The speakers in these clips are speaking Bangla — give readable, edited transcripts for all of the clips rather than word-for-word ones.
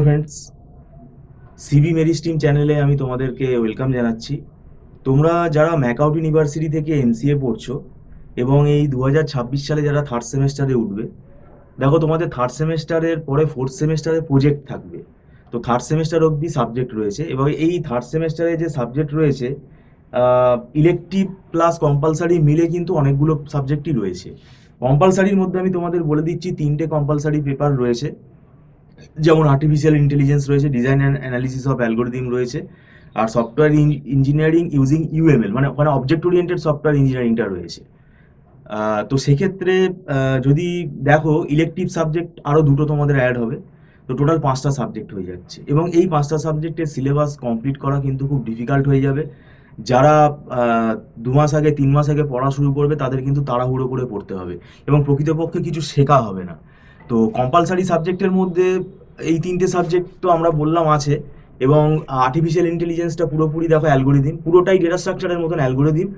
হ্যালো ফ্রেন্ডস, সিবি মেরি স্ট্রিম চ্যানেলে আমি তোমাদেরকে ওয়েলকাম জানাচ্ছি। তোমরা যারা ম্যাকআউট ইউনিভার্সিটি থেকে এমসিএ পড়ছো এবং এই 2026 সালে যারা থার্ড সেমেস্টারে উঠবে, দেখো তোমাদের থার্ড সেমেস্টারের পরে ফোর্থ সেমেস্টারে প্রজেক্ট থাকবে। তো থার্ড সেমেস্টার অবধি সাবজেক্ট রয়েছে এবং এই থার্ড সেমেস্টারে যে সাবজেক্ট রয়েছে ইলেকটিভ প্লাস কম্পালসারি মিলে কিন্তু অনেকগুলো সাবজেক্টই রয়েছে। কম্পালসারির মধ্যে আমি তোমাদের বলে দিচ্ছি, 3টে কম্পালসারি পেপার রয়েছে, যেমন আর্টিফিশিয়াল ইন্টেলিজেন্স রয়েছে, design and analysis of algorithm রয়েছে, আর সফটওয়্যার ইঞ্জিনিয়ারিং ইউজিং ইউএমএল, মানে ওখানে অবজেক্ট ওরিয়েন্টেড সফটওয়্যার ইঞ্জিনিয়ারিংটা রয়েছে। তো সেক্ষেত্রে যদি দেখো ইলেকটিভ সাবজেক্ট আরও দুটো তোমাদের অ্যাড হবে, তো টোটাল 5টা সাবজেক্ট হয়ে যাচ্ছে এবং এই 5টা সাবজেক্টের সিলেবাস কমপ্লিট করা কিন্তু খুব ডিফিকাল্ট হয়ে যাবে। যারা 2 মাস আগে 3 মাস আগে পড়া শুরু করবে তাদের কিন্তু তাড়াহুড়ো করে পড়তে হবে এবং প্রকৃতপক্ষে কিছু শেখা হবে না। তো কম্পালসারি সাবজেক্টের মধ্যে এই 3টে সাবজেক্ট তো আমরা বললাম আছে, এবং আর্টিফিশিয়াল ইন্টেলিজেন্সটা পুরোপুরি দেখো অ্যালগোরিদিম, পুরোটাই ডেটা স্ট্রাকচারের মতন অ্যালগোরিদিম,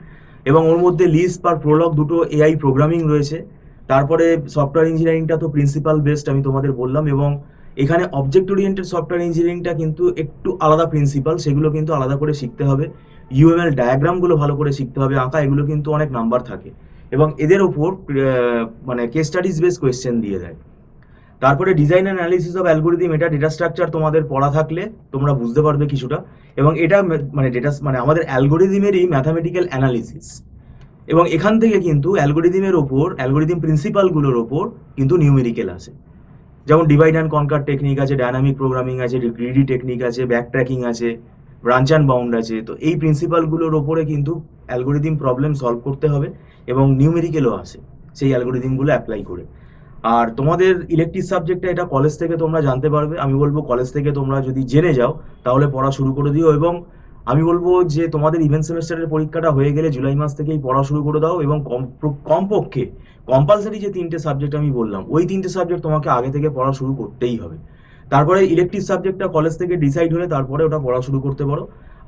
এবং ওর মধ্যে লিস্প আর প্রোলগ দুটো এআই প্রোগ্রামিং রয়েছে। তারপরে সফটওয়্যার ইঞ্জিনিয়ারিংটা তো প্রিন্সিপাল বেসড আমি তোমাদের বললাম, এবং এখানে অবজেক্ট ওরিয়েন্টেড সফটওয়্যার ইঞ্জিনিয়ারিংটা কিন্তু একটু আলাদা প্রিন্সিপাল, সেগুলো কিন্তু আলাদা করে শিখতে হবে। ইউএমএল ডায়াগ্রামগুলো ভালো করে শিখতে হবে, আঁকা, এগুলো কিন্তু অনেক নাম্বার থাকে এবং এদের ওপর মানে কেস স্টাডিজ বেস কোয়েশ্চেন দিয়ে দেয়। তারপরে ডিজাইন অ্যানালিসিস অফ অ্যালগোরিদম, এটা ডেটা স্ট্রাকচার তোমাদের পড়া থাকলে তোমরা বুঝতে পারবে কিছুটা, এবং এটা মানে মানে আমাদের অ্যালগোরিদমেরই ম্যাথামেটিক্যাল অ্যানালিসিস, এবং এখান থেকে কিন্তু অ্যালগোরিদমের ওপর, অ্যালগোরিদম প্রিন্সিপালগুলোর ওপর কিন্তু নিউমেরিক্যাল আসে, যেমন ডিভাইড অ্যান্ড কনকার টেকনিক আছে, ডায়নামিক প্রোগ্রামিং আছে, গ্রিডি টেকনিক আছে, ব্যাক ট্র্যাকিং আছে, ব্রাঞ্চ অ্যান্ড বাউন্ড আছে। তো এই প্রিন্সিপালগুলোর ওপরে কিন্তু অ্যালগোরিদম প্রবলেম সলভ করতে হবে এবং নিউমেরিক্যালও আসে সেই অ্যালগোরিদমগুলো অ্যাপ্লাই করে। আর তোমাদের ইলেকটিভ সাবজেক্টটা এটা কলেজ থেকে তোমরা জানতে পারবে। আমি বলবো কলেজ থেকে তোমরা যদি জেনে যাও তাহলে পড়া শুরু করে দিও, এবং আমি বলবো যে তোমাদের ইভেন্ট সেমেস্টারের পরীক্ষাটা হয়ে গেলে জুলাই মাস থেকেই পড়া শুরু করে দাও, এবং কমপক্ষে কম্পালসারি যে 3টে সাবজেক্ট আমি বললাম ওই 3টে সাবজেক্ট তোমাকে আগে থেকে পড়া শুরু করতেই হবে। তারপরে ইলেকটিভ সাবজেক্টটা কলেজ থেকে ডিসাইড হলে তারপরে ওটা পড়া শুরু করতে পারো।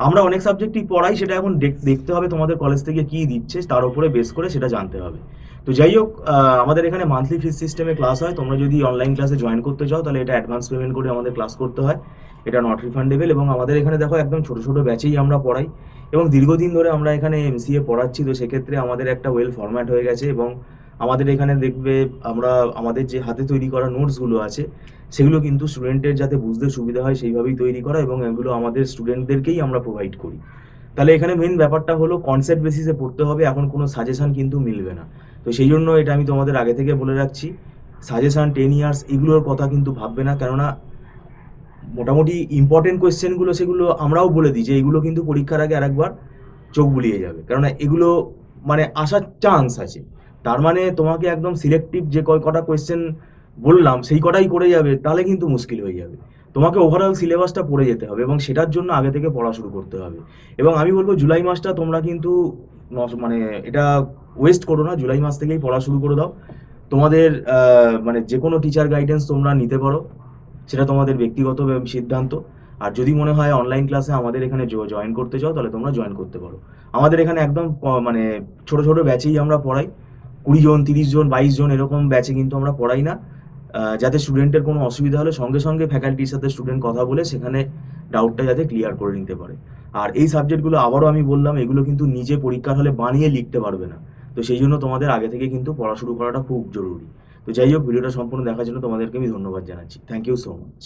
আমরা অনেক সাবজেক্টই পড়াই, সেটা এখন দেখতে হবে তোমাদের কলেজ থেকে কি দিচ্ছে, তার উপরে বেস করে সেটা জানতে হবে। তো যাই হোক, আমাদের এখানে মান্থলি ফিস সিস্টেমে ক্লাস হয়। তোমরা যদি অনলাইন ক্লাসে জয়েন করতে চাও তাহলে এটা অ্যাডভান্স পেমেন্ট করে আমাদের ক্লাস করতে হয়, এটা নট রিফান্ডেবল। এবং আমাদের এখানে দেখো একদম ছোটো ছোটো ব্যাচেই আমরা পড়াই এবং দীর্ঘদিন ধরে আমরা এখানে এমসিএ পড়াচ্ছি। তো সেক্ষেত্রে আমাদের একটা ওয়েল ফরম্যাট হয়ে গেছে, এবং আমাদের এখানে দেখবে আমরা আমাদের যে হাতে তৈরি করা নোটসগুলো আছে সেগুলো কিন্তু স্টুডেন্টের যাতে বুঝতে সুবিধা হয় সেইভাবেই তৈরি করা, এবং এগুলো আমাদের স্টুডেন্টদেরকেই আমরা প্রোভাইড করি। তাহলে এখানে মেন ব্যাপারটা হলো কনসেপ্ট বেসিসে পড়তে হবে, এখন কোনো সাজেশন কিন্তু মিলবে না। তো সেই জন্য এটা আমি তোমাদের আগে থেকে বলে রাখছি, সাজেশন 10 ইয়ার্স এগুলোর কথা কিন্তু ভাববে না, কেননা মোটামুটি ইম্পর্টেন্ট কোয়েশ্চেনগুলো সেগুলো আমরাও বলে দিই যে এগুলো কিন্তু পরীক্ষার আগে আরেকবার চোখ বুলিয়ে যাবে, কেননা এগুলো মানে আসার চান্স আছে। তার মানে তোমাকে একদম সিলেক্টিভ যে কটা কোয়েশ্চেন বললাম সেই কটাই করে যাবে, তাহলে কিন্তু মুশকিল হয়ে যাবে। তোমাকে ওভারঅল সিলেবাসটা পড়ে যেতে হবে এবং সেটার জন্য আগে থেকে পড়া শুরু করতে হবে। এবং আমি বলবো জুলাই মাসটা তোমরা কিন্তু মানে এটা ওয়েস্ট করো না, জুলাই মাস থেকেই পড়া শুরু করে দাও। তোমাদের মানে যে কোনো টিচার গাইডেন্স তোমরা নিতে পারো, সেটা তোমাদের ব্যক্তিগত সিদ্ধান্ত। আর যদি মনে হয় অনলাইন ক্লাসে আমাদের এখানে জয়েন করতে চাও তাহলে তোমরা জয়েন করতে পারো। আমাদের এখানে একদম মানে ছোট ছোট ব্যাচেই আমরা পড়াই, 20 জন, 30 জন, 22 জন এরকম ব্যাচে কিন্তু আমরা পড়াই না, যাতে স্টুডেন্টের কোনো অসুবিধা হলে সঙ্গে সঙ্গে ফ্যাকাল্টির সাথে স্টুডেন্ট কথা বলে সেখানে ডাউটটা যাতে ক্লিয়ার করে নিতে পারে। আর এই সাবজেক্টগুলো আবারও আমি বললাম এগুলো কিন্তু নিজে পরীক্ষার হলে বানিয়ে লিখতে পারবে না, তো সেই জন্য তোমাদের আগে থেকে কিন্তু পড়া শুরু করাটা খুব জরুরি। তো যাই হোক, ভিডিওটা সম্পূর্ণ দেখার জন্য তোমাদেরকে আমি ধন্যবাদ জানাচ্ছি। Thank you so much.